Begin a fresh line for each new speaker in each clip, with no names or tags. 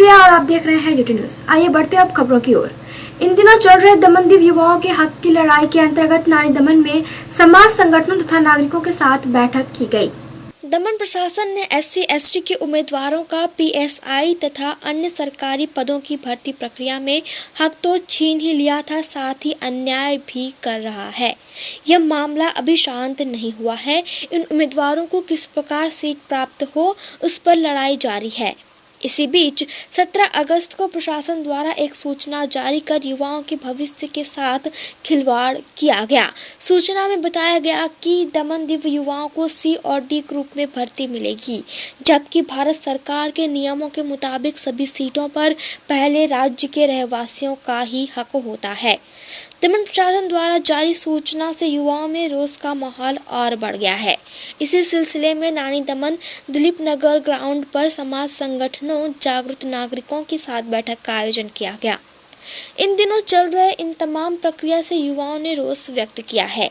प्रिया और आप देख रहे हैं यूटी न्यूज। आइए बढ़ते अब खबरों की ओर। इन दिनों चल रहे दमनदीव युवाओं के हक की लड़ाई के अंतर्गत नानी दमन में समाज संगठनों तथा नागरिकों के साथ बैठक की गई। दमन प्रशासन ने SC/ST के उम्मीदवारों का PSI तथा अन्य सरकारी पदों की भर्ती प्रक्रिया में हक तो छीन ही लिया था, साथ ही अन्याय भी कर रहा है। यह मामला अभी शांत नहीं हुआ है। इन उम्मीदवारों को किस प्रकार सीट प्राप्त हो, उस पर लड़ाई जारी है। इसी बीच 17 अगस्त को प्रशासन द्वारा एक सूचना जारी कर युवाओं के भविष्य के साथ खिलवाड़ किया गया। सूचना में बताया गया कि दमनदीव युवाओं को C और D ग्रुप में भर्ती मिलेगी, जबकि भारत सरकार के नियमों के मुताबिक सभी सीटों पर पहले राज्य के रहवासियों का ही हक होता है। दमन प्रशासन द्वारा जारी सूचना से युवाओं में रोष का माहौल और बढ़ गया है। इसी सिलसिले में नानी दमन दिलीप नगर ग्राउंड पर समाज संगठनों, जागरूक नागरिकों के साथ बैठक का आयोजन किया गया। इन दिनों चल रहे इन तमाम प्रक्रिया से युवाओं ने रोष व्यक्त किया है।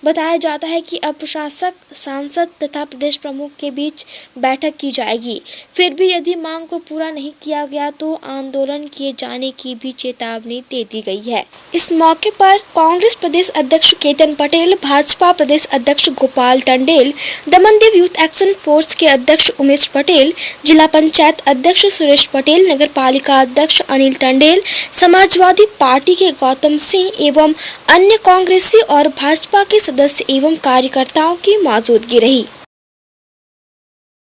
बताया जाता है कि अब प्रशासक, सांसद तथा प्रदेश प्रमुख के बीच बैठक की जाएगी। फिर भी यदि मांग को पूरा नहीं किया गया तो आंदोलन किए जाने की भी चेतावनी दे दी गई है। इस मौके पर कांग्रेस प्रदेश अध्यक्ष केतन पटेल, भाजपा प्रदेश अध्यक्ष Gopal Tandel, Daman Diu youth action force के अध्यक्ष उमेश पटेल, जिला पंचायत अध्यक्ष सुरेश पटेल, नगर पालिका अध्यक्ष अनिल टंडेल, समाजवादी पार्टी के गौतम सिंह एवं अन्य कांग्रेसी और भाजपा के सदस्य एवं कार्यकर्ताओं की मौजूदगी रही।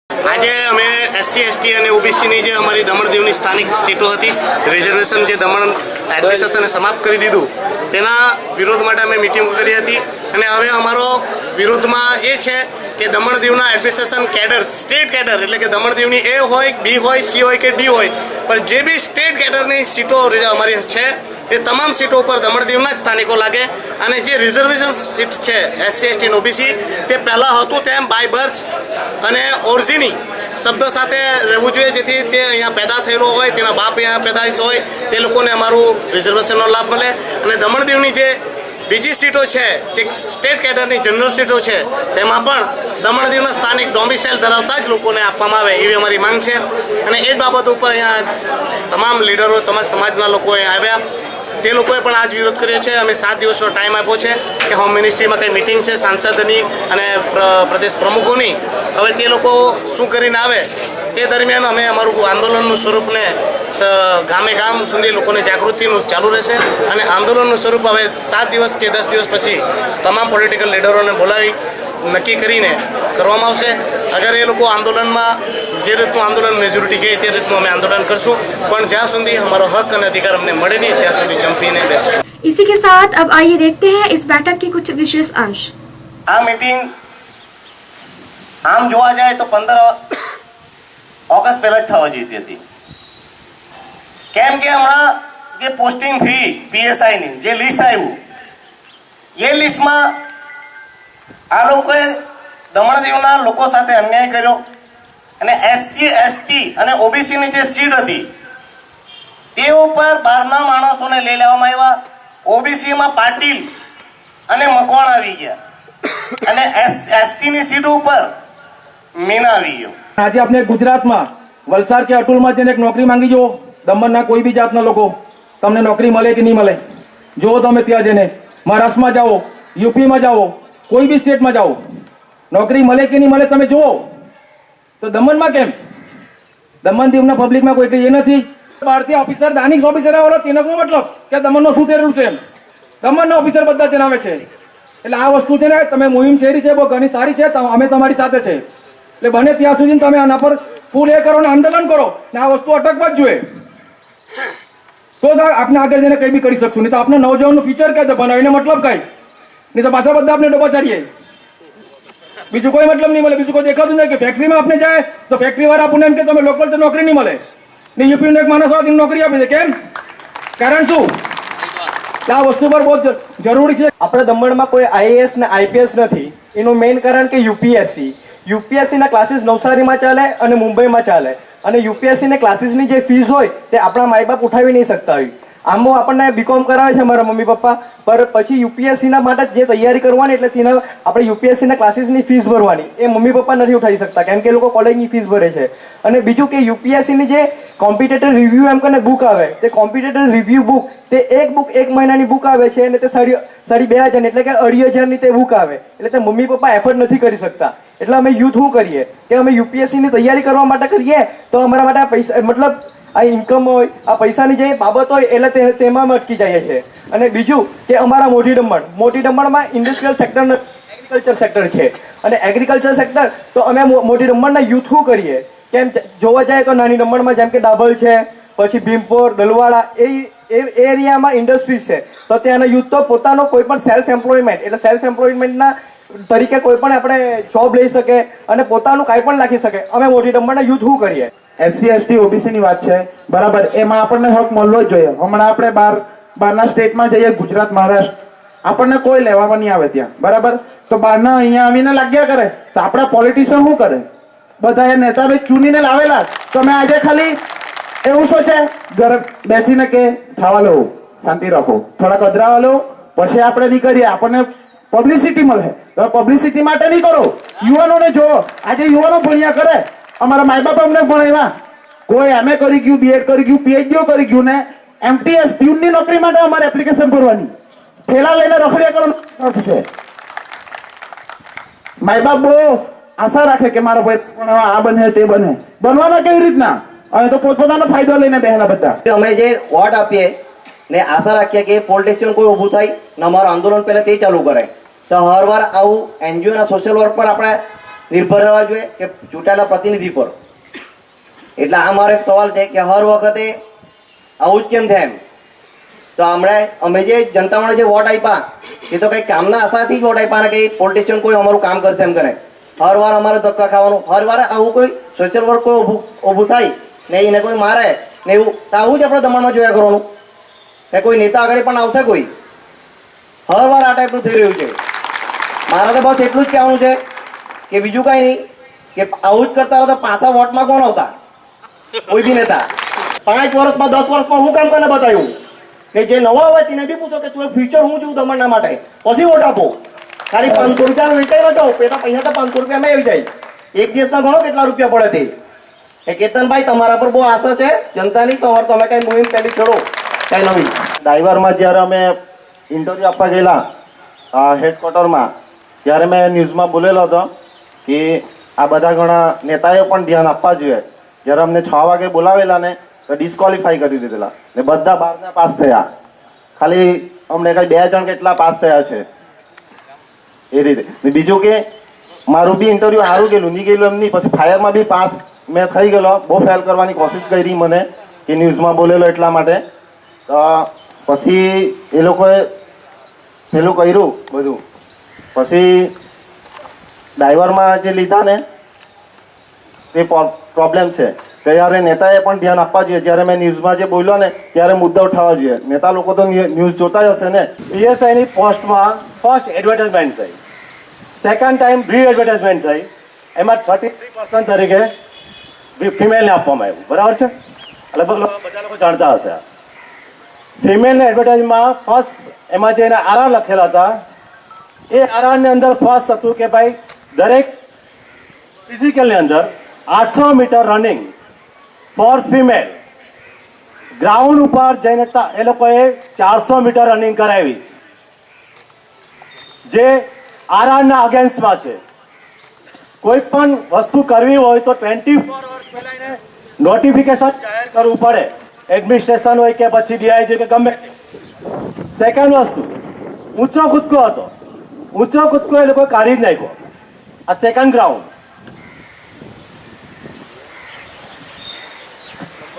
આજે અમે SC/ST અને OBCની જે અમારી દમણદીવની સ્થાનિક સીટો હતી, રિઝર્વેશન જે દમણ એડમિનિસ્ટ્રેશને સમાપ્ત કરી દીધું, તેના વિરોધ માટે અમે મિટિંગ કરી હતી અને હવે અમારો વિરોધમાં એ છે કે દમણદીવના એડમિનિસ્ટ્રેશન કેડર, સ્ટેટ કેડર એટલે કે દમણદીવની A હોય, B હોય, C હોય કે D હોય, પણ જે બી સ્ટેટ કેડરની સીટો અમારી છે એ તમામ સીટો ઉપર દમણદીવના સ્થાનિકો લાગે અને જે રિઝર્વેશન સીટ છે SC/ST અને OBC તે પહેલાં હતું તેમ બાય બર્થ અને ઓરિજિની શબ્દ સાથે રહેવું જોઈએ, જેથી તે અહીંયા પેદા થયેલો હોય, તેના બાપ અહીંયા પેદાઈશ હોય, તે લોકોને અમારું રિઝર્વેશનનો લાભ મળે અને દમણદીવની જે બીજી સીટો છે, જે સ્ટેટ કેડરની જનરલ સીટો છે, તેમાં પણ દમણદીવના સ્થાનિક ડોમિસાઇલ ધરાવતા જ લોકોને આપવામાં આવે એવી અમારી માંગ છે અને એ જ બાબત ઉપર અહીંયા તમામ લીડરો, તમામ સમાજના લોકો અહીંયા આવ્યા, તે લોકોએ પણ આજ વિરોધ કર્યો છે। અમે 7 દિવસનો ટાઈમ આપ્યો છે કે હોમ મિનિસ્ટ્રીમાં કંઈ મિટિંગ છે સાંસદની અને પ્રદેશ પ્રમુખોની, હવે તે લોકો શું કરીને આવે તે દરમિયાન અમે અમારું આંદોલનનું સ્વરૂપને ગામે ગામ સુધી લોકોને જાગૃતિનું ચાલુ રહેશે અને આંદોલનનું સ્વરૂપ હવે 7 દિવસ કે 10 દિવસ પછી તમામ પોલિટિકલ લીડરોને બોલાવી નક્કી કરીને કરવામાં આવશે। અગર એ લોકો આંદોલનમાં જે રીતનું આંદોलन मेजोरिटी કહે તે રીતનું અમે આંદોलन કરશું, પણ જ્યાં સુધી અમારો હક અને અધિકાર અમને મળે નહીં ત્યાં સુધી ચંપીને બેસશું।
इसी के साथ अब आइए देखते हैं इस बैठक के कुछ विशेष अंश।
આ મીટિંગ આમ જોવા જાય તો 15 ઓગસ્ટ પહેલા જ થવા જોઈતી હતી, કેમ કે હમણાં જે પોસ્ટિંગ થઈ PSI ની જે લિસ્ટ આવ્યું એ લિસ્ટમાં આ લોકોએ દમણદીવના લોકો સાથે અન્યાય કર્યો અને SC/ST અને OBC ની જે સીટ હતી તે ઉપર બહારના માણસોને લઈ લેવામાં આવ્યા। OBC માં પાટીલ અને મકવાણ આવી ગયા અને ST ની સીટ ઉપર મીના આવી ગયો।
આજે આપણે ગુજરાતમાં વલસાડ કે અતુલમાં જઈને એક નોકરી માંગી જુઓ, દમણના કોઈ બી જાતના લોકો, તમને નોકરી મળે કે નહીં મળે, જુઓ તમે ત્યાં જઈને। મહારાષ્ટ્રમાં જાઓ, યુપીમાં જાઓ, કોઈ બી સ્ટેટમાં જાઓ, નોકરી મળે કે નહીં મળે તમે જુઓ। તો દમણમાં કેમ? દમણદીવના પબ્લિકમાં કોઈ એ નથી। ભારતીય ઓફિસર, ડાનિક્સ ઓફિસર આવેલો તેનો શું મતલબ કે દમણનો શું થયેલું છે? દમણના ઓફિસર બધા જણાવે છે। એટલે આ વસ્તુ છે ને, તમે મુહિમ શેરી છે બહુ ઘણી સારી છે, અમે તમારી સાથે છે। એટલે બને ત્યાં સુધી તમે આના પર ફૂલ એ કરો ને આંદોલન કરો ને આ વસ્તુ અટકવા જ જોઈએ, તો આપણે આગળ જઈને કંઈ બી કરી શકશું। નહીં તો આપણે નવજવાનનું ફ્યુચર કહે બનાવીને મતલબ કાંઈ નહીં, તો પાછા બધા આપણે ડોબા ચાલીએ, બીજું કોઈ મતલબ નહીં મળે। બીજું કોઈ દેખાતું નહીં કે ફેક્ટરીમાં આપણે જાય તો ફેક્ટરી વાળા આપણને એમ કે તમે લોકલ તો નોકરી નહીં મળે ને યુપીનો એક માણસ આવે નોકરી આપી દે, કેમ? કારણ શું? આ વસ્તુ પર બહુ જરૂરી છે।
આપણે દમણમાં કોઈ IAS ને IPS નથી, એનું મેઇન કારણ કે UPSC ના ક્લાસીસ નવસારીમાં ચાલે અને મુંબઈમાં ચાલે અને UPSC ને ક્લાસીસની જે ફીસ હોય તે આપણા માય બાપ ઉઠાવી નહીં શકતા હોય। આમાં આપણને BCom કરાવે છે મારા મમ્મી પપ્પા, पर પછી યુપીએસસીના માટે જે તૈયારી કરવાની એટલે તેના આપણે યુપીએસસીના ક્લાસીસની ફીસ ભરવાની એ મમ્મી પપ્પા નથી ઉઠાવી શકતા કેમ કે એ લોકો કોલેજની ફીસ ભરે છે અને બીજું કે યુપીએસસીની જે કોમ્પિટેટર રિવ્યુ એમ કરીને બુક આવે, તે કોમ્પિટેટર રિવ્યુ બુક તે એક બુક 1 મહિનાની બુક આવે છે અને તે 2,500 એટલે કે 2,500 તે બુક આવે. એટલે તે મમ્મી પપ્પા એફર્ટ નથી કરી શકતા. એટલે અમે યુથ શું કરીએ કે અમે યુપીએસસીની તૈયારી કરવા માટે કરીએ તો અમારા માટે આ પૈસા મતલબ આ ઇન્કમ હોય, આ પૈસાની જે બાબત હોય એટલે તેમાં અમે અટકી જઈએ છીએ. અને બીજું કે અમારા મોટી દમણમાં ઇન્ડસ્ટ્રીયલ સેક્ટર એગ્રીકલ્ચર સેક્ટર છે. અને એગ્રીકલ્ચર સેક્ટર તો અમે મોટી દમણના યુથ શું કરીએ કેમ જોવા જાય તો નાની દમણમાં જેમ કે ડાભલ છે, પછી ભીમપોર, દલવાડા એ એરિયામાં ઇન્ડસ્ટ્રીઝ છે. તો ત્યાંના યુથ તો પોતાનો કોઈ પણ સેલ્ફ એમ્પ્લોયમેન્ટના તરીકે કોઈ પણ આપણે જોબ લઈ શકે અને પોતાનું કાંઈ પણ રાખી શકે. અમે મોટી દમણના યુથ શું કરીએ?
SC ST OBC ની વાત છે બરાબર, એમાં આપણને હક મળવો જ જોઈએ. હમણાં આપણે બહારના સ્ટેટમાં જઈએ, ગુજરાત, મહારાષ્ટ્ર, આપણને કોઈ લેવામાં નહીં આવે ત્યાં બરાબર. તો બહારના અહીંયા આવીને લાગ્યા કરે તો આપણા પોલિટિશિયન શું કરે? બધા એ નેતાને ચૂનીને લાવેલા. તો મેં આજે ખાલી એવું સોચે ઘરે બેસીને કે ખાવા લો, શાંતિ રાખો, થોડાક અધરાવા લો, પછી આપણે નહીં કરીએ, આપણને પબ્લિસિટી મળે. તમે પબ્લિસિટી માટે નહીં કરો. યુવાનોને જોવો, આજે યુવાનો ભણ્યા કરે. અમારા માય બાપ અમને ભણાવ્યા, કોઈ MA કરી ગયું, BEd કરી ગયું, PhD કરી ગયું ને MTS પ્યુનની નોકરી માટે અમારે એપ્લિકેશન ભરવાની, થેલા લઈને રખડ્યા કરવાનો છે. માય બાપ બહુ આશા રાખે કે મારો ભાઈ આ બને તે બને. બનવાના કેવી રીતના? હવે તો પોતપોતાનો ફાયદો લઈને બેહેલા બધા.
અમે જે વોટ આપીએ ને આશા રાખીએ કે પોલિટિશિયન કોઈ ઊભું થાય ને અમારું આંદોલન પહેલા તે ચાલુ કરે. તો હર વાર આવું NGO ના સોશિયલ વર્ક પર આપણે નિર્ભર રહેવા જોઈએ કે ચૂંટાયેલા પ્રતિનિધિ પર. એટલે આ મારો એક સવાલ છે કે હર વખતે આવું જ કેમ થાય એમ? તો અમે જે જનતાઓને જે વોટ આપ્યા એ તો કંઈ કામના આશાથી જ વોટ આપ્યા ને કે પોલિટિશિયન કોઈ અમારું કામ કરશે એમ કરે. હર વાર અમારે ધક્કા ખાવાનું, હર વાર આવું કોઈ સોશિયલ વર્ક કોઈ ઊભું થાય ને એને કોઈ મારે ને એવું તો આવું જ આપણે દમણમાં જોયા કરવાનું કે કોઈ નેતા આગળ પણ આવશે કોઈ. હર વાર આ ટાઈપનું થઈ રહ્યું છે. મારે તો બસ એટલું જ કહેવાનું છે કે બીજું કાંઈ નહીં કે આવું જ કરતા રહો તો પાછા વોટમાં કોણ આવતા? કોઈ બી નેતા 5 વર્ષમાં 10 વર્ષમાં હું કામ કરીને બતાવ્યું કે જે નવા હોય તેને બી પૂછો કે તું ફ્યુચર હું છું દમણના માટે, પછી વોટ આપો. ખાલી 500 રૂપિયાનું વેચાઈ ન જાઓ, પેલા પૈસા તો 500 રૂપિયામાં આવી જાય. એક દિવસના ગણો કેટલા રૂપિયા પડે તે. એ કેતનભાઈ તમારા પર બહુ આશા છે જનતાની, તો હવે તમે કઈ મુહિમ પહેલી છોડો કઈ નવી.
ડ્રાઈવરમાં જ્યારે અમે ઇન્ટરવ્યૂ આપવા ગયેલા હેડક્વાર્ટરમાં, ત્યારે મેં ન્યૂઝમાં બોલેલો હતો કે આ બધા ઘણા નેતાએ પણ ધ્યાન આપવા જોઈએ. જ્યારે અમને 6 વાગે બોલાવેલા ને તો ડિસ્કોલિફાઈ કરી દીધેલા ને બધા 12 પાસ થયા. ખાલી અમને કઈ 2 જણ કેટલા પાસ થયા છે એ રીતે. બીજું કે મારું બી ઇન્ટરવ્યૂ સારું ગયેલું, નહીં ગયેલું એમ નહીં. પછી ફાયરમાં બી પાસ મેં થઈ ગયેલો. બહુ ફેલ કરવાની કોશિશ કરી મને કે ન્યૂઝમાં બોલેલો એટલા માટે. તો પછી એ લોકોએ પેલું કર્યું બધું. પછી ડ્રાઈવરમાં જે લીધા ને તે પ્રોબ્લેમ છે. ત્યારે નેતાએ પણ ધ્યાન આપવા જોઈએ. જ્યારે મેં ન્યૂઝમાં જે બોલ્યો ને ત્યારે મુદ્દા ઉઠાવવા જોઈએ. નેતા લોકો તો ન્યૂઝ જોતા જ હશે ને.
PSIની પોસ્ટમાં ફર્સ્ટ એડવર્ટાઇઝમેન્ટ થઈ, સેકન્ડ ટાઈમ રી એડવર્ટાઇઝમેન્ટ થઈ, એમાં 33% તરીકે ફિમેલને આપવામાં આવ્યું. બરાબર છે? લગભગ બધા લોકો જાણતા હશે. ફિમેલને એડવર્ટાઇઝમાં ફર્સ્ટ એમાં જે એના આરાર લખેલા હતા એ આરારની અંદર ફર્સ્ટ હતું કે ભાઈ દરેક ફિઝિકલની અંદર 800 metre running for female. Ground ઉપર જઈને એ લોકોએ 400 મીટર રનિંગ કરાવી જે આરઆરના અગેન્સ્ટમાં છે. કોઈ પણ વસ્તુ કરવી હોય તો 24 અવર્સ પહેલા એને નોટિફિકેશન જાહેર કરવું પડે, એડમિનિસ્ટ્રેશન હોય કે પછી DIG કે ગમે. સેકન્ડ વસ્તુ ઊંચો કૂદકો હતો. ઊંચો કૂદકો એ લોકો કાઢી જ નાખ્યો. આ સેકન્ડ ગ્રાઉન્ડ.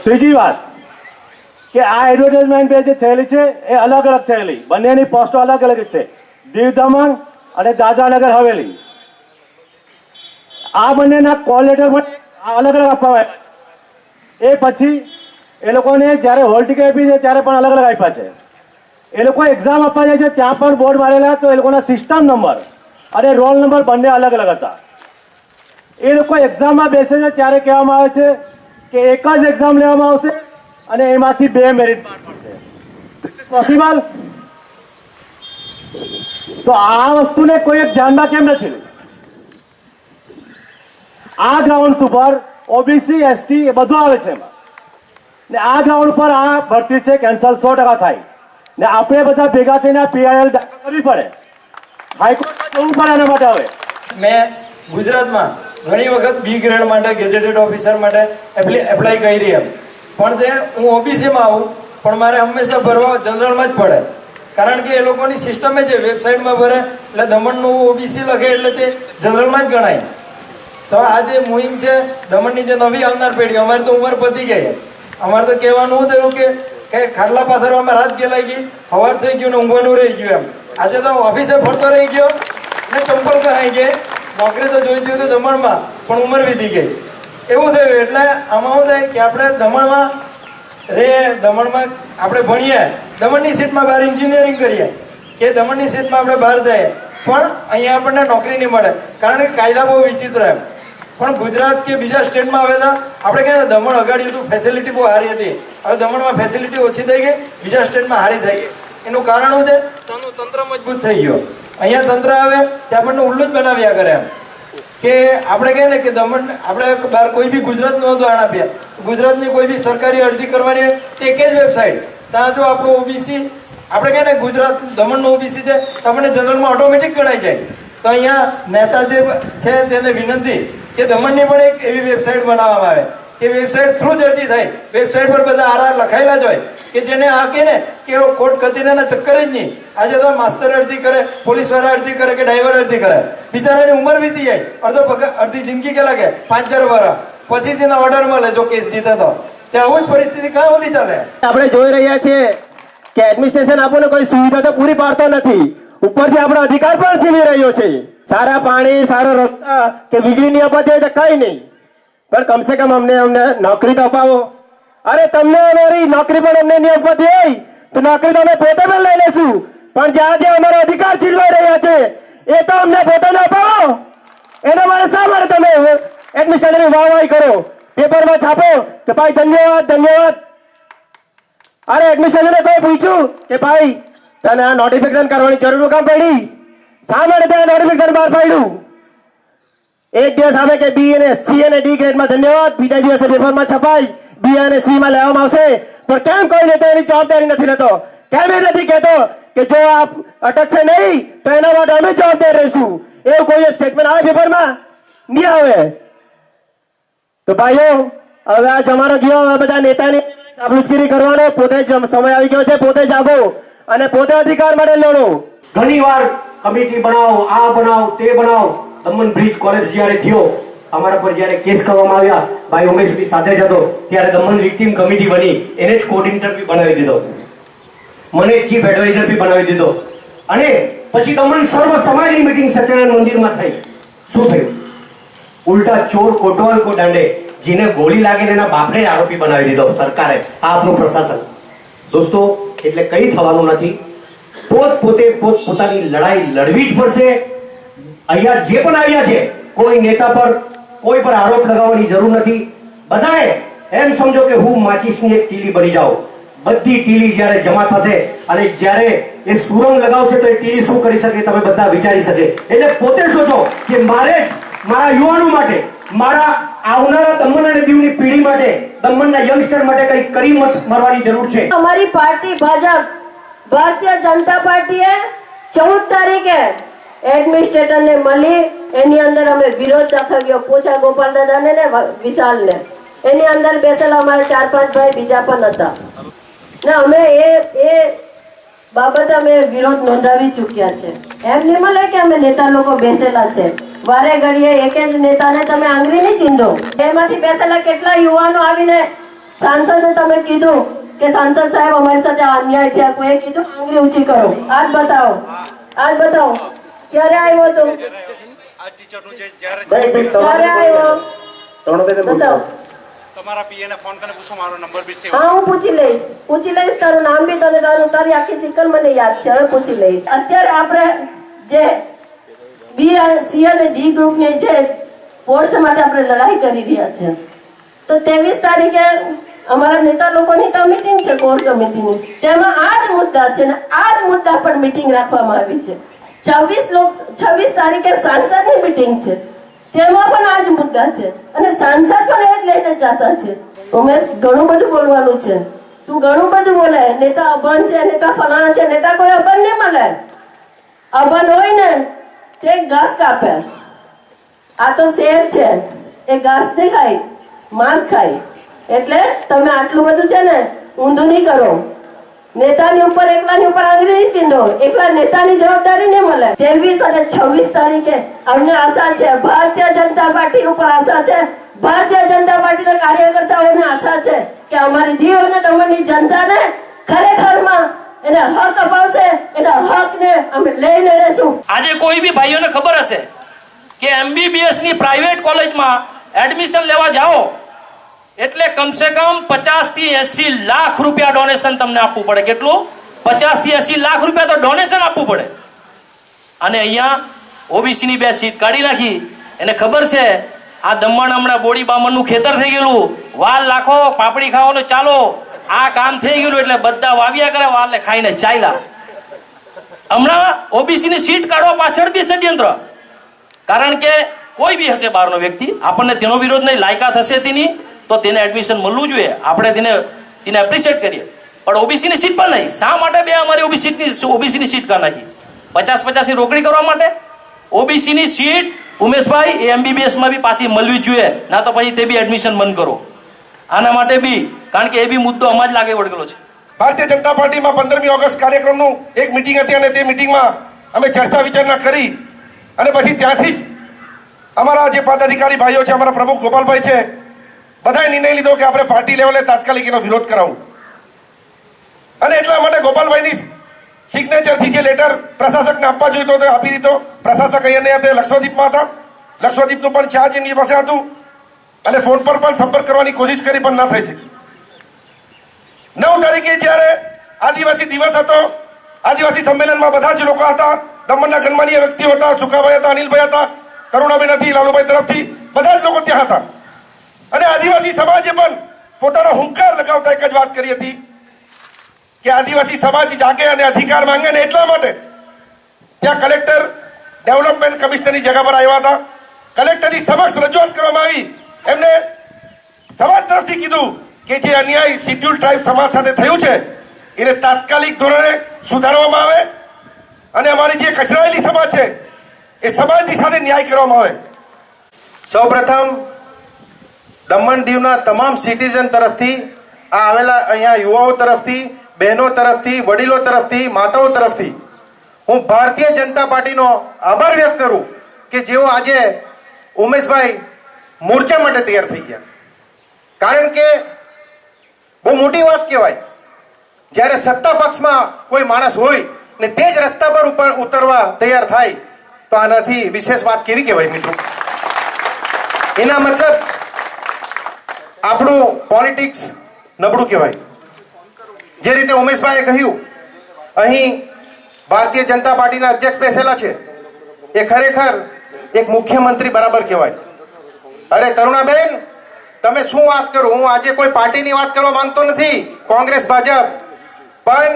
ત્રીજી વાત કે આ એડવર્ટાઇઝમેન્ટ જે થયેલી છે એ અલગ અલગ થયેલી, બંનેની પોસ્ટો અલગ અલગ છે. દીવ દમણ અને દાદરાનગર હવેલી, આ બંનેના કોલ લેટર અલગ અલગ આપવામાં આવ્યા છે. એ પછી એ લોકોને જ્યારે હોલ ટિકિટ આપી છે ત્યારે પણ અલગ અલગ આપ્યા છે. એ લોકો એક્ઝામ આપવા જાય છે ત્યાં પણ બોર્ડ મારેલા, તો એ લોકોના સિસ્ટમ નંબર અને રોલ નંબર બંને અલગ અલગ હતા. એ લોકો એક્ઝામમાં બેસે છે ત્યારે કહેવામાં આવે છે કે એક જ એક્ઝામ લેવામાં આવશે અને એમાંથી 2 મેરિટ બહાર પડશે. This is possible? તો આ વસ્તુને કોઈ ધ્યાનમાં કેમ નથી લીધી? આ ગ્રાઉન્ડ ઉપર OBC ST એ બધું આવે છે એમાં. ને આ ગ્રાઉન્ડ પર આ ભરતી છે કેન્સલ 100% થાય ને આપણે બધા ભેગા થઈને PIL દાખલ કરવી પડે, હાઈકોર્ટમાં જવું પડે એના માટે. હવે
મેં ગુજરાતમાં ઘણી વખત બી ગ્રેડ માટે ગેજેટેડ ઓફિસર માટે એપ્લાય કરી એમ, પણ તે હું ઓબીસીમાં આવું પણ મારે હંમેશા ભરવા જનરલમાં જ પડે, કારણ કે એ લોકોની સિસ્ટમ જ છે, વેબસાઇટમાં ભરે એટલે દમણનું ઓબીસી લખે એટલે તે જનરલમાં જ ગણાય. તો આ જે મુહિમ છે દમણની, જે નવી આવનાર પેઢી, અમારી તો ઉંમર પતી ગઈ, અમારે તો કહેવાનું થયું કે ખાટલા પાથરવામાં રાત ગેલાઈ ગઈ, સવાર થઈ ગયું ને ઊંઘવાનું રહી ગયું એમ. આજે તો ઓફિસે ફરતો રહી ગયો ને ચંપલ કહાઈ ગઈ, નોકરી તો જોઈતી હતી દમણમાં પણ ઉંમર વીતી ગઈ, એવું થયું. એટલે આમાં શું થાય કે આપણે દમણમાં દમણમાં આપણે ભણીએ, દમણની સીટમાં બહાર એન્જિનિયરિંગ કરીએ કે દમણની સીટમાં આપણે બહાર જઈએ, પણ અહીંયા આપણને નોકરી નહીં મળે, કારણ કે કાયદા બહુ વિચિત્ર એમ. પણ ગુજરાત કે બીજા સ્ટેટમાં આવે તો આપણે કહીએ દમણ અગાડી હતું, ફેસિલિટી બહુ સારી હતી, હવે દમણમાં ફેસિલિટી ઓછી થઈ ગઈ, બીજા સ્ટેટમાં સારી થઈ ગઈ. એનું કારણ શું છે? તંત્ર મજબૂત થઈ ગયો. અહીંયા તંત્ર આવે તે આપણને ઉલ્લુ જ બનાવ્યા કરે એમ, કે આપણે કહીએ ને કે દમણ, આપણે બહાર કોઈ બી ગુજરાતનું ઉદાહરણ આપીએ, ગુજરાતની કોઈ બી સરકારી અરજી કરવાની હોય તે એક જ વેબસાઇટ, ત્યાં જો આપણું ઓબીસી, આપણે કહીએ ને ગુજરાત દમણનું ઓબીસી છે તો આપણને જનરલમાં ઓટોમેટિક ગણાઈ જાય. તો અહીંયા નેતા જે છે તેને વિનંતી કે દમણની પણ એક એવી વેબસાઇટ બનાવવામાં આવે કે વેબસાઇટ થ્રુ જ અરજી થાય, વેબસાઇટ પર બધા આર લખાયેલા જ હોય કે જેને આ કે ને કે કોર્ટ કચેરીના ચક્કર જ નહીં. આજે તો માસ્તર અરજી કરે, પોલીસ વાળા અરજી કરે કે ડ્રાઈવર અરજી કરે, બિચારાની ઉંમર વીતી જાય, અડધી જિંદગી કે લાગે 5,000 વર્ષ પછી તેના ઓર્ડર મળે જો કેસ જીતે તો. આવું જ પરિસ્થિતિ કાં સુધી ચાલે?
આપણે જોઈ રહ્યા છીએ કે એડમિનિસ્ટ્રેશન આપણને કોઈ સુવિધા તો પૂરી પાડતો નથી, ઉપરથી આપણો અધિકાર પણ છીનવી રહ્યો છે. સારા પાણી, સારો રસ્તા કે વીજળી નહીં અપાતી હોય તો કઈ નહીં, પણ કમસે કમ અમને નોકરી તો અપાવો. અરે તમને અમારી નોકરી પણ અમને નહીં અપાતી હોય તો નોકરી તો અમે પોતે પણ લઈ લેશું, પણ જ્યાં જ્યાં અમારો અધિકાર છીનવાઈ રહ્યા છે એ તો અમને પોતાને અપાવો. એના માટે શા માટે તમે એડમિનિસ્ટ્રેશનની વાહવાહી કરો, પેપરમાં છાપો કે ભાઈ ધન્યવાદ ધન્યવાદ? અરે એડમિનિસ્ટ્રેશને કોઈ પૂછ્યું કે ભાઈ તને આ નોટિફિકેશન કરવાની જરૂર કામ પડી? શા માટે ત્યાં નોટિફિકેશન બહાર પાડ્યું? એક દિવસ આવે કે બી અને સી અને ડી ગ્રેડમાં ધન્યવાદ, બીજા દિવસે પેપરમાં છપાય બી અને સી માં લેવામાં આવશે, પણ કેમ કોઈ નેતા એની જવાબદારી નથી લેતો? કેમ એ નથી કહેતો કે જો આપ અટકશે નહીં તો એના માટે અમે જવાબદાર રહીશું? એવું કોઈ સ્ટેટમેન્ટ આવે પેપરમાં? નહીં આવે. તો ભાઈઓ હવે આ જમાનો ગયો, હવે બધા નેતાની ચાપલુસગીરી કરવાનો પોતે જ સમય આવી ગયો છે. પોતે જાગો અને પોતે અધિકાર માટે લડો.
ઘણી વાર કમિટી બનાવો, આ બનાવો, તે બનાવો. દમણ બ્રિજ કોલેજ જ્યારે થયો, અમારા પર જ્યારે કેસ કરવામાં આવ્યા, ભાઈ ઉમેશભાઈ સાથે જ હતો, ત્યારે દમણ વિક્ટિમ કમિટી બની, એને જ કોર્ડિનેટર બી બનાવી દીધો, મને ચીફ એડવાઇઝર બી બનાવી દીધો. અને પછી દમણ સર્વ સમાજની મીટિંગ સત્યનારાયણ મંદિરમાં થઈ. શું થયું? ઉલટા ચોર કોટવાલ કો દંડે, જેને ગોળી લાગે એના બાપને જ આરોપી બનાવી દીધો સરકારે. આ આપણું પ્રશાસન. દોસ્તો, એટલે કઈ થવાનું નથી. પોતાની લડાઈ લડવી જ પડશે. અહીંયા જે પણ આવ્યા છે, કોઈ નેતા પર કોઈ પર આરોપ લગાવવાની જરૂર નથી. બધાએ એમ સમજો કે હું માચીસની એક ટીલી બની જાઉં. બધી ટીલી જ્યારે જમા થશે અને જ્યારે એ સુરંગ લગાવશે તો એ ટીલી શું કરી શકે તમે બધા વિચારી શકે. એટલે પોતે સોચો કે મારે જ મારા યુવાનો માટે, મારા આવનારા દમણ અને દીવની પેઢી માટે, દમણના યંગસ્ટર માટે કંઈક કરી મરવાની જરૂર છે.
અમારી પાર્ટી ભાજપ, ભારતીય જનતા પાર્ટીએ 14 તારીખે એડમિનિસ્ટ્રેટરને મળી, એની અંદર અમે વિરોધ દાખવ્યો, પોચા ગોપાલ દાદાને ને વિશાલને. એની અંદર બેસેલા અમારે 4-5 ભાઈ બીજા પણ હતા ને અમે એ બાબતે અમે વિરોધ નોંધાવી ચૂક્યા છે. એમ નહીં મળે કે અમે નેતા લોકો બેસેલા છે, વારે ઘડીએ એક જ નેતાને તમે આંગળી નહીં ચીંધો. એમાંથી બેસેલા કેટલા યુવાનો આવીને સાંસદને તમે કીધું કે સાંસદ સાહેબ અમારી સાથે અન્યાય થયા, કોઈ કીધું આંગળી ઊંચી કરો, આજ બતાવો, આજ બતાવો. ક્યારે આવ્યો તો? ક્યારે આવ્યો? બતાવો.
તમારા પીએ ને ફોન કરીને પૂછો, મારો નંબર બી સેવ.
હા, હું પૂછી લઈશ, તારું નામ બી તને, તારી આખી સિકલ મને યાદ છે, હવે પૂછી લઈશ. અત્યારે આપણે જે બી સી અને ડી ગ્રુપની જે પોસ્ટ માટે આપણે લડાઈ કરી રહ્યા છે, તો 23 તારીખે અમારા નેતા લોકોની તો મીટિંગ છે, કોર કમિટીની, તેમાં આ જ મુદ્દા છે ને આ જ મુદ્દા પર મીટિંગ રાખવામાં આવી છે. 26 તારીખે સાંસદની મીટિંગ છે, તેમાં પણ આ જ મુદ્દા છે અને સાંસદ પણ એ જ લઈને જતા છે. ઉમેશ, ઘણું બધું બોલવાનું છે. તું ઘણું બધું બોલે, નેતા અભન છે, નેતા ફલાણા છે. નેતા કોઈ અભન નહીં મળે. અભન હોય ને તે ઘાસ કાપે. આ તો શેર છે, એ ઘાસ નહીં ખાય, માંસ ખાય. એટલે તમે આટલું બધું છે ને ઊંધું નહીં કરો. નેતાની ઉપર એકલાની ઉપર આંગળી નહીં ચીંધો. એકલા નેતાની જવાબદારી નહીં મળે. 23 અને 26 તારીખે અમને આશા છે, ભારતીય જનતા પાર્ટી ઉપર આશા છે, ભારતીય જનતા પાર્ટીના કાર્યકર્તાઓને આશા છે કે અમારી દીવ અને દમણની જનતાને ખરેખરમાં એને હક અપાવશે. એના હકને અમે લઈને રહેશું.
આજે કોઈ બી ભાઈઓને ખબર હશે કે MBBS ની પ્રાઇવેટ કોલેજમાં એડમિશન લેવા જાઓ એટલે કમસે કમ 50 થી 80 લાખ રૂપિયા ડોનેશન તમને આપવું પડે. કેટલું? 50 થી 80 લાખ રૂપિયા તો ડોનેશન આપવું પડે. અને અહીંયા OBC ની 2 સીટ કાઢી નાખી. એને ખબર છે આ દમણ હમણાં બોડી બામણનું ખેતર થઈ ગયેલું, વાલ લાખો પાપડી ખાવાનું ચાલો, આ કામ થઈ ગયેલું એટલે બધા વાવ્યા કરે, વાલને ખાઈને ચાલ્યા. હમણાં OBC ની સીટ કાઢવા પાછળ બી ષડયંત્ર. કારણ કે કોઈ બી હશે બહારનો વ્યક્તિ, આપણને તેનો વિરોધ નહીં, લાયકાત હશે તેની તો તેને એડમિશન મળવું જોઈએ, આપણે તેને એપ્રિશિએટ કરીએ. પણ OBC ની સીટ પણ નહીં. શા માટે બે અમારી OBC ની સીટ કા નાખી? 50-50 ની રોકડી કરવા માટે? OBC ની સીટ ઉમેશભાઈ એ MBBS માં બી પાછી મળવી જોઈએ, ના તો પછી તે બી એડમિશન બંધ કરો. આના માટે બી, કારણ કે એ બી મુદ્દો અમાજ લાગે વળગેલો છે.
ભારતીય જનતા પાર્ટીમાં 15મી ઓગસ્ટ કાર્યક્રમનું એક મિટિંગ હતી અને તે મિટિંગમાં અમે ચર્ચા વિચારણા કરી અને પછી ત્યાંથી જ અમારા જે પદાધિકારી ભાઈઓ છે, અમારા પ્રમુખ ગોપાલભાઈ છે, બધાએ નિર્ણય લીધો કે આપણે પાર્ટી લેવલે તાત્કાલિક એનો વિરોધ કરાવવું. અને એટલા માટે ગોપાલભાઈની સિગ્નેચરથી જે લેટર પ્રશાસકને આપવા જોઈતો હતો આપી દીધો. પ્રશાસક અહીંયા હતા, લક્ષદ્વીપમાં હતા. લક્ષદ્વીપનું પણ ચાર્જ એની પાસે હતું અને ફોન પર પણ સંપર્ક કરવાની કોશિશ કરી પણ ના થઈ શકી. 9 તારીખે જ્યારે આદિવાસી દિવસ હતો, આદિવાસી સંમેલનમાં બધા જ લોકો હતા. દમણના ગણમાન્ય વ્યક્તિઓ હતા, સુકાભાઈ હતા, અનિલભાઈ હતા, કરુણાબેન હતી, લાલુભાઈ તરફથી બધા જ લોકો ત્યાં હતા. અને આદિવાસી સમાજે પણ પોતાનો હુંકાર લગાવતા એક જ વાત કરી હતી કે આદિવાસી સમાજ જાગે અને અધિકાર માંગે. ને એટલા માટે ત્યાં કલેક્ટર ડેવલપમેન્ટ કમિશનરની જગ્યા પર આવ્યા હતા. કલેક્ટરની સમક્ષ રજૂઆત કરવામાં આવી. એમને સમાજ તરફથી કીધું કે જે અન્યાય શિડ્યુલ ટ્રાઇબ સમાજ સાથે થયું છે એને તાત્કાલિક ધોરણે સુધારવામાં આવે અને અમારી જે કચરાયેલી સમાજ છે એ સમાજની સાથે ન્યાય કરવામાં આવે.
સૌપ્રથમ દમણ દીવના તમામ સિટીઝન તરફથી, આ આવેલા અહીંયા યુવાઓ તરફથી, બહેનો તરફથી, વડીલો તરફથી, માતાઓ તરફથી હું ભારતીય જનતા પાર્ટીનો આભાર વ્યક્ત કરું કે જેઓ આજે ઉમેશભાઈ મોરચા માટે તૈયાર થઈ ગયા. કારણ કે બહુ મોટી વાત કહેવાય જ્યારે સત્તા પક્ષમાં કોઈ માણસ હોય ને તે જ રસ્તા પર ઉતરવા તૈયાર થાય તો આનાથી વિશેષ વાત કેવી કહેવાય મિત્રો? એના મતલબ આપણું પોલિટિક્સ નબળું કહેવાય. જે રીતે ઉમેશભાઈએ કહ્યું, અહીં ભારતીય જનતા પાર્ટીના અધ્યક્ષ બેસેલા છે, એ ખરેખર એક મુખ્યમંત્રી બરાબર કહેવાય. અરે તરુણાબેન, તમે શું વાત કરો? હું આજે કોઈ પાર્ટીની વાત કરવા માંગતો નથી, કોંગ્રેસ ભાજપ, પણ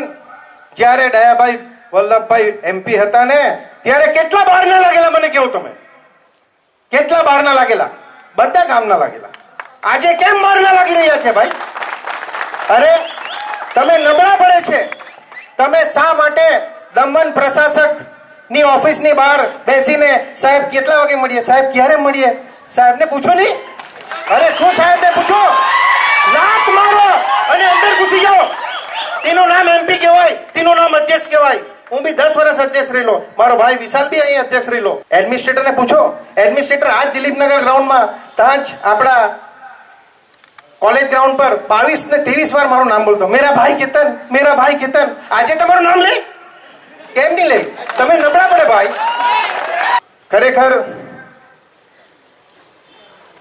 જ્યારે દયાભાઈ વલ્લભભાઈ MP હતા ને ત્યારે કેટલા બહારના લાગેલા મને કહો તમે? કેટલા બહારના લાગેલા? બધા ગામના લાગેલા. આજે કેમ બહારના લાગી રહ્યા છે ભાઈ? અરે તમે નબળા પડે છે. તમે શા માટે દમણ પ્રશાસક ની ઓફિસની બહાર બેસીને સાહેબ કેટલા વાગે મળીએ, સાહેબ ક્યારે મળીએ, સાહેબને પૂછો નહીં? અરે શું સાહેબને પૂછો? લાત મારો અને અંદર ઘૂસી જાઓ. તેનું નામ MP કહેવાય, તેનું નામ અધ્યક્ષ કહેવાય. હું બી 10 વર્ષ અધ્યક્ષ રહેલો, મારો ભાઈ વિશાલ બી અહીં અધ્યક્ષ રહેલો. એડમિનિસ્ટ્રેટરને પૂછો, એડમિનિસ્ટ્રેટર આજ દિલીપનગર ગ્રાઉન્ડમાં ત્યાં જ આપણા કોલેજ ગ્રાઉન્ડ પર 22 ને 23 વાર મારું નામ બોલતો, મેરા ભાઈ કેતન, મેરા ભાઈ કેતન. આજે તમારું નામ લે? કેમ નહીં લે? તમે નબળા પડે ભાઈ. ખરેખર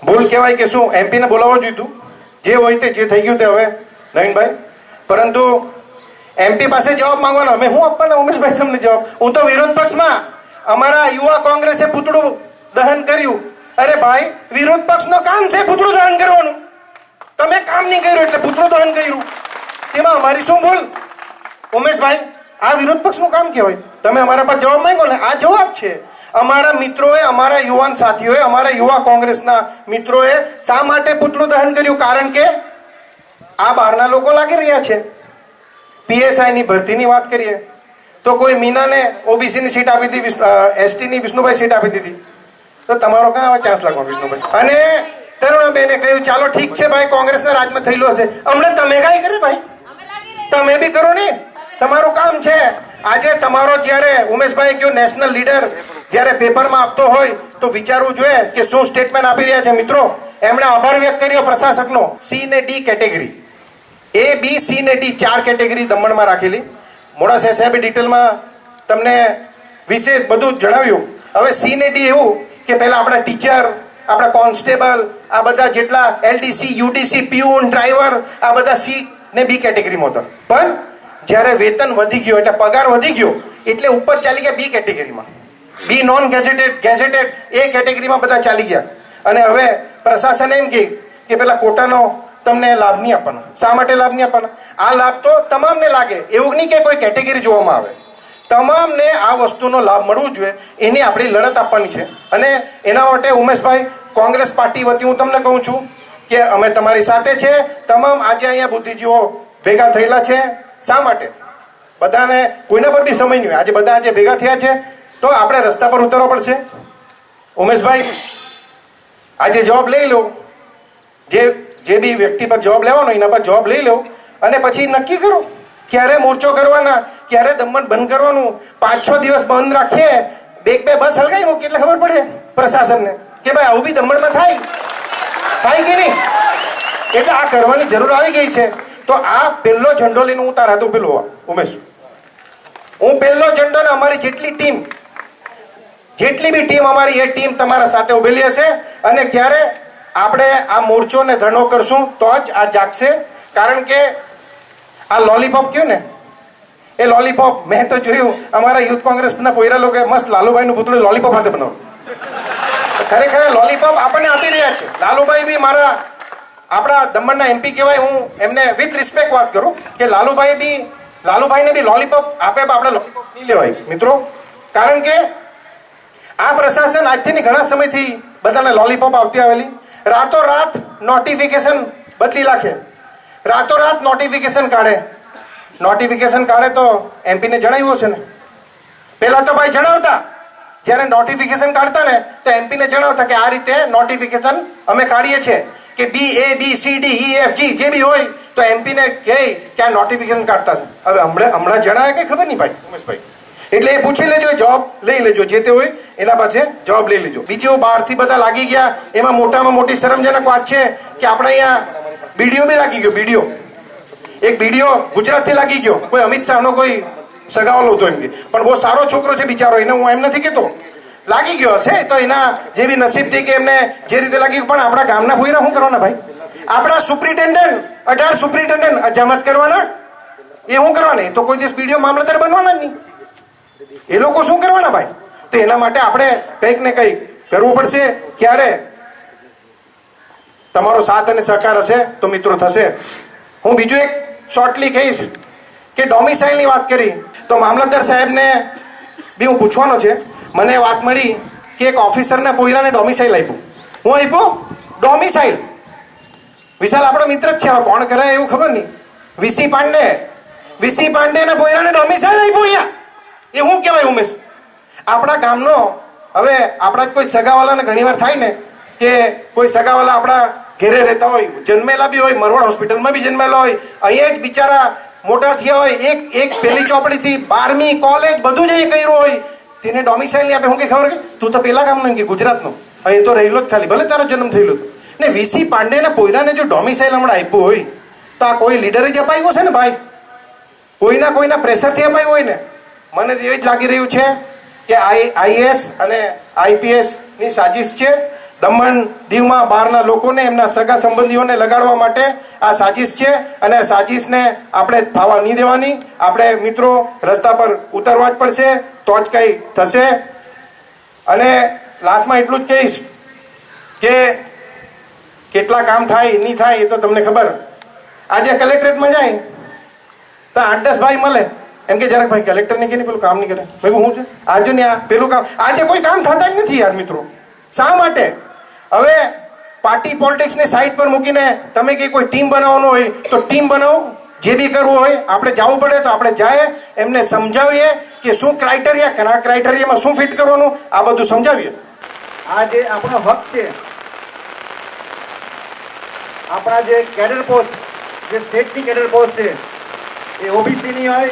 ભૂલ કહેવાય કે શું? MP ને બોલાવવા જોઈતું. જે હોય તે, જે થઈ ગયું તે હવે નવીનભાઈ. પરંતુ MP પાસે જવાબ માંગવાનો, અમે હું આપવાના ઉમેશભાઈ તમને જવાબ? હું તો વિરોધ પક્ષમાં અમારા યુવા કોંગ્રેસે પૂતળું દહન કર્યું. અરે ભાઈ, વિરોધ પક્ષનો કામ છે પૂતળું દહન કરવાનું. તમે કામ નહીં કર્યું એટલે પૂતળું દહન કર્યું. તેમાં અમારી શું ભૂલ? ઉમેશભાઈ, આ વિરોધ પક્ષનું કામ કહેવાય. તમે અમારા પાસે જવાબ માંગો ને, આ જવાબ છે.
અમારા મિત્રોએ, અમારા યુવાન સાથીઓએ, અમારા યુવા કોંગ્રેસના મિત્રોએ શા માટે પુતળું દહન કર્યું? કારણ કે આ બહારના લોકો લાગી રહ્યા છે. પીએસઆઈની ભરતીની વાત કરીએ તો કોઈ મીનાને ઓબીસીની સીટ આપી હતી, એસટીની વિષ્ણુભાઈ સીટ આપી દીધી, તો તમારો ક્યાં આવા ચાન્સ લાગવાનો વિષ્ણુભાઈ? અને તરુણાબેને કહ્યું ચાલો ઠીક છે ભાઈ, કોંગ્રેસના રાજમાં થયેલું હશે, હમણાં તમે કાંઈ કરે ભાઈ? તમે બી કરો ને, તમારું કામ છે. આજે તમારો જ્યારે ઉમેશભાઈ કહ્યું નેશનલ લીડર જ્યારે પેપરમાં આપતો હોય તો વિચારવું જોઈએ કે શું સ્ટેટમેન્ટ આપી રહ્યા છે. મિત્રો, એમણે આભાર વ્યક્ત કર્યો પ્રશાસકનો. સી ને ડી કેટેગરી, એ બી સી ને ડી 4 કેટેગરી દમણમાં રાખેલી. મોડાસા સાહેબે ડિટેલમાં તમને વિશેષ બધું જણાવ્યું. હવે સી ને ડી એવું કે પહેલા આપણા ટીચર, આપણા કોન્સ્ટેબલ, આ બધા જેટલા એલડીસી, યુડીસી, પીઉન, ડ્રાઈવર, આ બધા સી ને બી કેટેગરીમાં હતા. પણ જ્યારે વેતન વધી ગયો એટલે પગાર વધી ગયો એટલે ઉપર ચાલી ગયા બી કેટેગરીમાં. બી નોન ગેઝેટેડ, ગેઝેટેડ એ કેટેગરીમાં બધા ચાલી ગયા. અને હવે પ્રશાસન એમ કે પેલા કોટાનો તમને લાભ નહીં આપવાનો. શા માટે લાભ નહીં આપવાનો? આ લાભ તો તમામને લાગે, એવું નહીં કે કોઈ કેટેગરી જોવામાં આવે. તમામને આ વસ્તુનો લાભ મળવો જોઈએ, એની આપણી લડત આપવાની છે. અને એના માટે ઉમેશભાઈ, કોંગ્રેસ પાર્ટી વતી હું તમને કહું છું કે અમે તમારી સાથે છે. તમામ આજે અહીંયા બુદ્ધિજીવો ભેગા થયેલા છે. શા માટે? બધાને કોઈના પર બી સમય નહીં હોય. આજે બધા આજે ભેગા થયા છે તો આપણે રસ્તા પર ઉતરવા પડશે. ઉમેશભાઈ, આજે જવાબ લઈ લો, જે બી વ્યક્તિ પર જવાબ લેવાનો એના પર જવાબ લઈ લો અને પછી નક્કી કરો ક્યારે મોરચો કરવાના, ક્યારે દમણ બંધ કરવાનું. 5-6 દિવસ બંધ રાખીએ, 2 બસ હલગાઈ મૂકી એટલે ખબર પડે પ્રશાસનને કે ભાઈ આવું બી દમણમાં થાય કે નહીં. એટલે આ કરવાની જરૂર આવી ગઈ છે. તો આ પહેલો ઝંડો લઈને હું તારા હાથું પેલો ઉમેશ, હું પહેલો ઝંડો ને અમારી જેટલી બી ટીમ અમારી, એ ટીમ તમારા સાથે ઉભેલી હશે. અને ક્યારે આપણે આ મોરચો ને ધરણો કરશું તો જ આ જાગશે. કારણ કે આ લોલીપોપ કયું ને, એ લોલીપોપ મેં તો જોયું અમારા યુથ કોંગ્રેસના પોયરા લોકો મસ્ત લાલુભાઈનું પુતળું લોલીપોપ હાથે બનાવ્યું. ખરેખર લોલીપોપ આપણને આપી રહ્યા છે. લાલુભાઈ બી આપણા દમણના એમપી કહેવાય. હું એમને વિથ રિસ્પેક્ટ વાત કરું કે લાલુભાઈને બી લોલીપોપ આપે, આપણે લોલીપોપ નહીં લેવાય મિત્રો. કારણ કે આ પ્રશાસન આજથી ઘણા સમયથી બધાને લોલીપોપ આવતી આવેલી. રાતોરાત નોટિફિકેશન બદલી નાખે, રાતોરાત નોટિફિકેશન કાઢે તો એમપીને જણાવ્યું હશે ને. પહેલા તો ભાઈ જણાવતા, જ્યારે નોટિફિકેશન કાઢતા ને તો એમપીને જણાવતા કે આ રીતે નોટિફિકેશન અમે કાઢીએ છીએ કે B A B C D E F G જે બી હોય તો એમપીને કહે કે આ નોટિફિકેશન કાઢતા છે. હવે હમણાં જણાવે કે ખબર નહીં ભાઈ ઉમેશભાઈ. એટલે એ પૂછી લેજો, જવાબ લઈ લેજો, જે તે હોય એના પાસે જવાબ લઈ લેજો. બીજું બહારથી બધા લાગી ગયા, એમાં મોટામાં મોટી શરમજનક વાત છે કે આપણે અહીંયા બીડીઓ બી લાગી ગયો. એક બીડીઓ ગુજરાતથી લાગી ગયો, કોઈ અમિત શાહનો કોઈ સગાવાલો હતો એમ કે, પણ બહુ સારો છોકરો છે બિચારો, એને હું એમ નથી કહેતો, લાગી ગયો હશે તો એના જે બી નસીબથી કે એમને જે રીતે લાગી ગયું. પણ આપણા ગામના ભોયરા શું કરવાના ભાઈ? આપણા સુપ્રિન્ટેન્ડન્ટ 18 સુપ્રિન્ટેન્ડન્ટ અજામત કરવાના, એ શું કરવાના? એ તો કોઈ દિવસ બીડીઓ મામલતદાર બનવાના જ નહીં. એ લોકો શું કરવાના ભાઈ? તો એના માટે આપણે કંઈક ને કંઈક કરવું પડશે. ક્યારે તમારો સાથ અને સહકાર હશે તો મિત્રો થશે. હું બીજું એક શોર્ટલી કહીશ કે ડોમિસાઇલની વાત કરી તો મામલતદાર સાહેબને બી હું પૂછવાનો છે. મને વાત મળી કે એક ઓફિસરના પોયરાને ડોમિસાઇલ આપ્યું. હું આપ્યું ડોમિસાઇલ. વિશાલ આપણો મિત્ર જ છે, હવે કોણ કરાય એવું ખબર નહીં. વીસી પાંડેના પોયરાને ડોમિસાઇલ આપ્યું અહીંયા. એ શું કહેવાય ઉમેશ? આપણા ગામનો, હવે આપણા જ કોઈ સગાવાલાને ઘણીવાર થાય ને કે કોઈ સગાવાલા આપણા ઘેરે રહેતા હોય, જન્મેલા બી હોય, મરવડ હોસ્પિટલમાં બી જન્મેલા હોય, અહીંયા જ બિચારા મોટા થયા હોય, એક પહેલી ચોપડીથી 12મી કોલેજ બધું જ એ કર્યું હોય, તેને ડોમિસાઇલ નહીં આપે. હું કે ખબર કે તું તો પેલા ગામનો કે ગુજરાતનો, અહીં તો રહેલો જ ખાલી, ભલે તારો જન્મ થયેલો ને. વીસી પાંડેના પોયરાને જો ડોમિસાઇલ હમણાં આપ્યું હોય તો આ કોઈ લીડરે જ અપાયું હશે ને ભાઈ, કોઈના પ્રેશરથી અપાયું હોય ને. મને તો એ જ લાગી રહ્યું છે કે આઈએએસ અને આઈપીએસની સાજિશ છે. દમણ દીવમાં બહારના લોકોને, એમના સગા સંબંધીઓને લગાડવા માટે આ સાજિશ છે. અને આ સાજિશને આપણે થવા નહીં દેવાની. આપણે મિત્રો રસ્તા પર ઉતરવા જ પડશે તો જ કંઈ થશે. અને લાસ્ટમાં એટલું જ કહીશ કે કેટલા કામ થાય નહીં થાય એ તો તમને ખબર. આજે કલેક્ટરેટમાં જાય તો 8-10 ભાઈ મળે, એમ કે જ્યારે ભાઈ કલેક્ટરને કે પેલું કામ નહીં કરે મેં કહ્યું શું છે આજે ને આ પેલું કામ આજે કોઈ કામ થતા જ નથી યાર મિત્રો શા માટે હવે પાર્ટી પોલિટિક્સને સાઈડ પર મૂકીને તમે કે કોઈ ટીમ બનાવવાનું હોય તો ટીમ બનાવો જે બી કરવું હોય આપણે જવું પડે તો આપણે જાય એમને સમજાવીએ કે શું ક્રાઇટેરિયા કયા ક્રાઇટેરિયામાં શું ફિટ કરવાનું આ બધું સમજાવીએ
આ જે આપણો હક છે આપણા જે કેડર પોસ્ટ જે સ્ટેટની કેડર પોસ્ટ છે એ ઓબીસીની હોય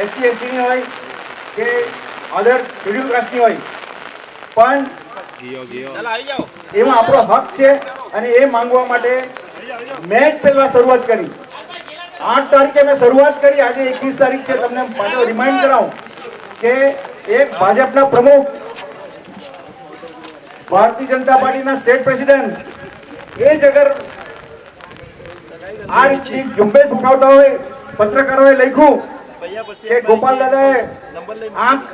એસટી એસસીની હોય કે અધર શેડ્યુલ કાસ્ટની હોય પણ એમાં આપણો હક છે અને એ માંગવા માટે મેં જ પહેલા શરૂઆત કરી 8 તારીખે મેં શરૂઆત કરી આજે 21 તારીખ છે તમને પાછો રિમાઇન્ડ કરાવું કે એક ભાજપના પ્રમુખ ભારતીય જનતા પાર્ટીના સ્ટેટ પ્રેસિડેન્ટ એ જ અગર આ રીતની ઝુંબેશ ઉઠાવતા હોય પત્રકારોએ લખ્યું કે ગોપાલ દાદાએ આંખ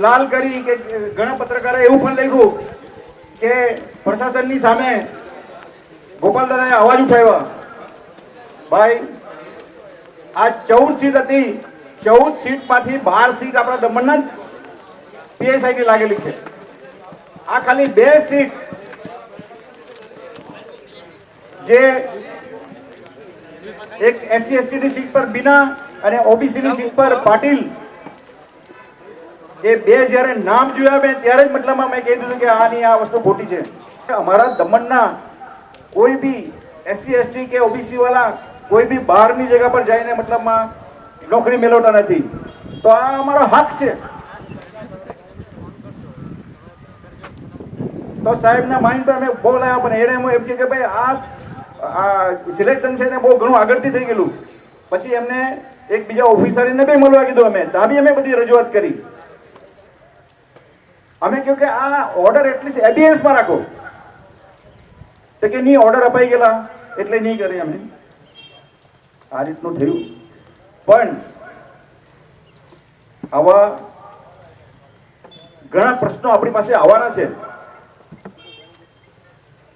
લાલ કરી કે ઘણા પત્રકારોએ એવું પણ લખ્યું કે પ્રશાસનની સામે ગોપાલ દાદાએ અવાજ ઉઠાવ્યા ભાઈ આ 14 સીટ હતી 14 સીટમાંથી 12 સીટ આપણા દમણના પીએસઆઈ ની લાગેલી છે આ ખાલી 2 સીટ જે એક એસસી એસટી ની સીટ પર બીના અને ઓબીસી ની સીટ પર પાટીલ એ બે જ્યારે નામ જોયા મેં ત્યારે જ મતલબમાં મેં કહી દીધું કે આની આ વસ્તુ ખોટી છે અમારા દમણના કોઈ બી એસસી એસટી કે ઓબીસી વાળા કોઈ બી બહારની જગ્યા પર જઈને મતલબમાં નોકરી મેળવતા નથી તો આ અમારો હક છે તો સાહેબના માઇન્ડ પર અમે બહુ લાવ્યા પણ એને એમ કે ભાઈ આ સિલેક્શન છે ને બહુ ઘણું આગળથી થઈ ગયેલું પછી એમને એક બીજા ઓફિસરને બી મળવા કીધું અમે ત્યાં બી અમે બધી રજૂઆત કરી અમે કહ્યું કે આ ઓર્ડર એટલીસ્ટ એબીએસમાં રાખો તો કે નહીં ઓર્ડર અપાઈ ગયેલા એટલે નહીં કરી અમે આ રીતનું થયું પણ આવા ઘણા પ્રશ્નો આપણી પાસે આવવાના છે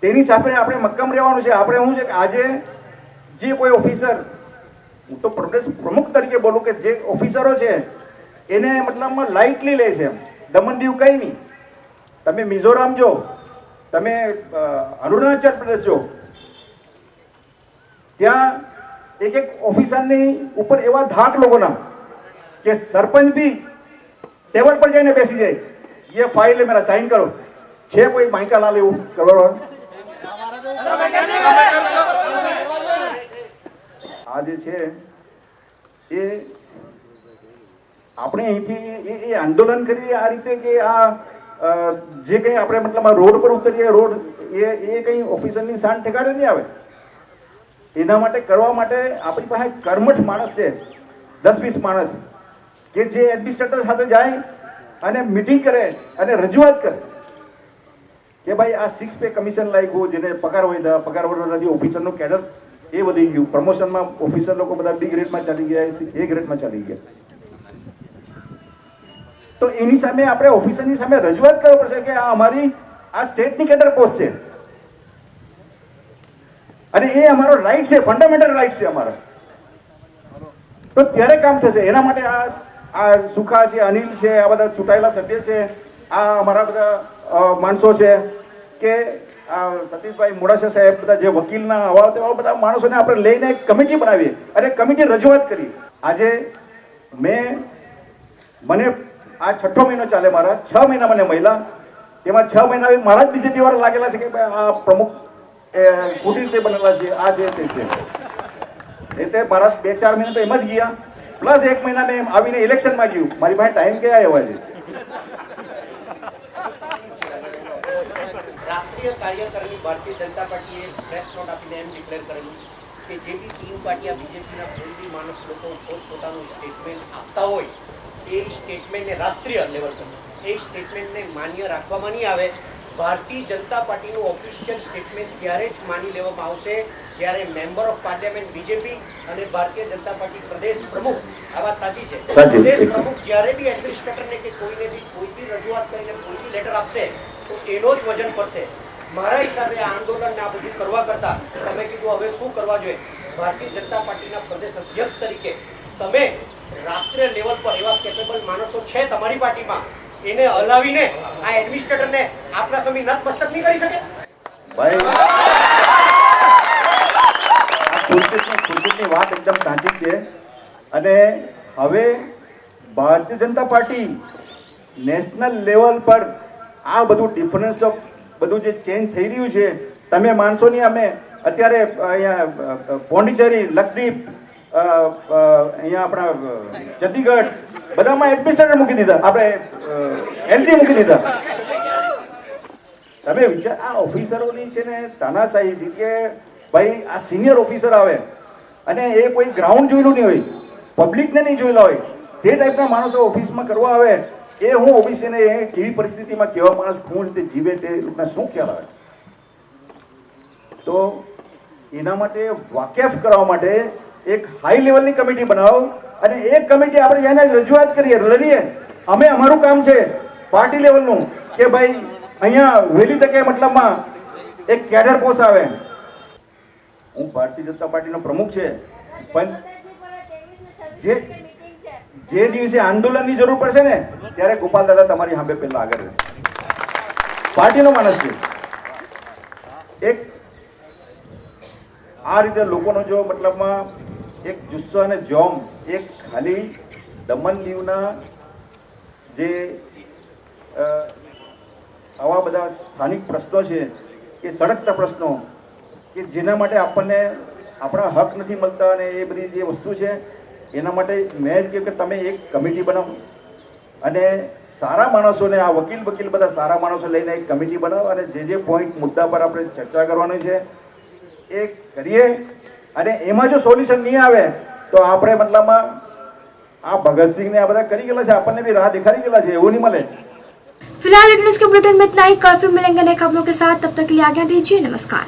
તેની સાથે આપણે મક્કમ રહેવાનું છે આપણે શું છે કે આજે જે કોઈ ઓફિસર હું તો પ્રદેશ પ્રમુખ તરીકે બોલું કે જે ઓફિસરો છે એને મતલબમાં લાઇટલી લે છે દમણ દીવ કંઈ નહીં તમે મિઝોરમ જો તમે અરુણાચલ પ્રદેશ જો ત્યાં એક એક ઓફિસરની ઉપર એવા ધાક લોકોના કે સરપંચ भी टेबल पर जाने બેસી જાય ये फाइल है मेरा साइन करो છે કોઈ માયકા લાલ એવું કરવા આ જે છે એ આપણે અહીંથી એ આંદોલન કરીએ આ રીતે કે આ જે કંઈ આપણે મતલબ રોડ પર ઉતરીએ રોડ એ કંઈ ઓફિસરની શાન ઠેકાડે નહીં આવે એના માટે કરવા માટે આપણી પાસે કર્મઠ માણસ છે 10-20 માણસ કે જે એડમિનિસ્ટ્રેટર સાથે જાય અને મીટિંગ કરે અને રજૂઆત કરે કે ભાઈ આ 6 પે કમિશન લાગ્યું જેને પગાર હોય પગાર વધવાથી ઓફિસરનો કેડર એ વધી ગયું પ્રમોશનમાં ઓફિસર લોકો બધા બી ગ્રેડમાં ચાલી ગયા એ ગ્રેડમાં ચાલી ગયા તો એની સામે આપણે ઓફિસરની સામે રજૂઆત કરવી પડશે કે આ અમારી આ સ્ટેટની કેડર પોસ્ટ છે અને એ અમારો રાઈટ છે ફંડામેન્ટલ રાઈટ છે અમારો તો ત્યારે કામ થશે એના માટે આ સુખા છે અનિલ છે આ બધા ચૂંટાયેલા સભ્ય છે આ અમારા બધા માણસો છે કે સતીશભાઈ મોડાસા સાહેબ બધા જે વકીલના આવા તેવા બધા માણસોને આપણે લઈને એક કમિટી બનાવીએ અને કમિટી રજૂઆત કરી આજે મને આ 6ઠ્ઠો મહિનો ચાલે મારા 6 મહિના મને મળ્યા એમાં 6 મહિના મારા જ બીજેપી વાળા લાગેલા છે કે આ પ્રમુખ ખોટી રીતે બનેલા છે આ છે તે છે એટલે મારા 2-4 મહિના તો એમ જ ગયા પ્લસ 1 મહિના મેં આવીને ઇલેક્શનમાં ગયું મારી પાસે ટાઈમ ક્યાં આવ્યો છે
રાષ્ટ્રીય કાર્યકારી ભારતીય જનતા પાર્ટીએ પ્રેસ નોટ આપીને એમ ડિક્લેર કરેલું કે જે બી ટીમ પાર્ટી આ બીજેપીના કોઈ બી માણસ લોકો પોતપોતાનું સ્ટેટમેન્ટ આપતા હોય એ સ્ટેટમેન્ટને રાષ્ટ્રીય લેવલ પર એ સ્ટેટમેન્ટને માન્ય રાખવામાં નહીં આવે ભારતીય જનતા પાર્ટીનું ઓફિશિયલ સ્ટેટમેન્ટ ત્યારે જ માની લેવામાં આવશે જ્યારે મેમ્બર ઓફ પાર્લામેન્ટ બીજેપી અને ભારતીય જનતા પાર્ટી પ્રદેશ પ્રમુખ આ વાત સાચી છે પ્રદેશ પ્રમુખ જ્યારે બી એડમિનિસ્ટ્રેટરને કે કોઈને બી કોઈ બી રજૂઆત કરીને કોઈ બી લેટર આપશે તો એનો જ વજન પડશે મારા હિસાબે આ આંદોલનને આ બધું કરવા કરતા તમે કીધું હવે શું કરવા જોઈએ ભારતીય જનતા પાર્ટીના પ્રદેશ અધ્યક્ષ તરીકે તમે રાષ્ટ્રીય લેવલ પર એવા કેપેબલ માણસો છે તમારી પાર્ટીમાં, એને હલાવીને આ એડમિનિસ્ટ્રેટરને આપણા સામે નતમસ્તક નહીં કરી શકે?
ભાઈ ખુરશીની વાત એકદમ સાચી છે. અને હવે Bharatiya Janata party national level પર આ બધું ડિફરન્સ ઓફ બધું જે ચેન્જ થઈ રહ્યું છે, તમે માનશો નહીં, અમે અત્યારે અહીંયા પોંડિચેરી, લક્ષદ્વીપ, અહીંયા આપણા ચંદીગઢ બધામાં એડમિનિસ્ટ્રેટર મૂકી દીધા, આપણે એલજી મૂકી દીધા. તમે વિચાર, આ ઓફિસરોની છે ને તાનાશાહી કે ભાઈ આ સિનિયર ઓફિસર આવે અને એ કોઈ ગ્રાઉન્ડ જોયેલું નહીં હોય, પબ્લિકને નહીં જોયેલા હોય, તે ટાઈપના માણસો ઓફિસમાં કરવા આવે, એ હું ઓબીસીને એ કેવી પરિસ્થિતિમાં કેવા માણસ શું રીતે જીવે તે લોકોને શું ખ્યાલ આવે? તો એના માટે વાકેફ કરવા માટે એક હાઈ લેવલની કમિટી બનાવો અને એક કમિટી આપણે એને રજૂઆત કરીએ, લડીએ. અમે અમારું કામ છે પાર્ટી લેવલનું કે ભાઈ અહીંયા વહેલી તકે મતલબમાં એક કેડર પોસ્ટ આવે. હું ભારતીય જનતા પાર્ટીનો પ્રમુખ છે, પણ જે દિવસે આંદોલનની જરૂર પડશે ને ત્યારે ગોપાલ દાદા તમારી સામે પહેલા આગળ રહે. પાર્ટીનો માણસ છે. એક આ રીતે લોકોનો જો મતલબમાં એક જુસ્સો અને જોમ, એક ખાલી દમણ દીવના જે આવા બધા સ્થાનિક પ્રશ્નો છે કે સળગતા પ્રશ્નો કે જેના માટે આપણને આપણા હક નથી મળતા અને એ બધી જે વસ્તુ છે એના માટે મેં જ કહ્યું કે તમે એક કમિટી બનાવો અને સારા માણસોને, આ વકીલ બધા સારા માણસો લઈને એક કમિટી બનાવો અને જે પોઈન્ટ મુદ્દા પર આપણે ચર્ચા કરવાની છે એ કરીએ. અને એમાં જો સોલ્યુશન નહીં આવે તો આપણે મતલબમાં આ ભગતસિંહને આ બધા કરી ગયેલા છે, આપણને भी राह दिखाई गया है, वो नहीं मिले.
फिलहाल न्यूज के बुलेटिन में इतना ही. कर्फ्यू मिलेंगे नई खबरों के साथ, तब तक के लिए आज्ञा दीजिए. नमस्कार.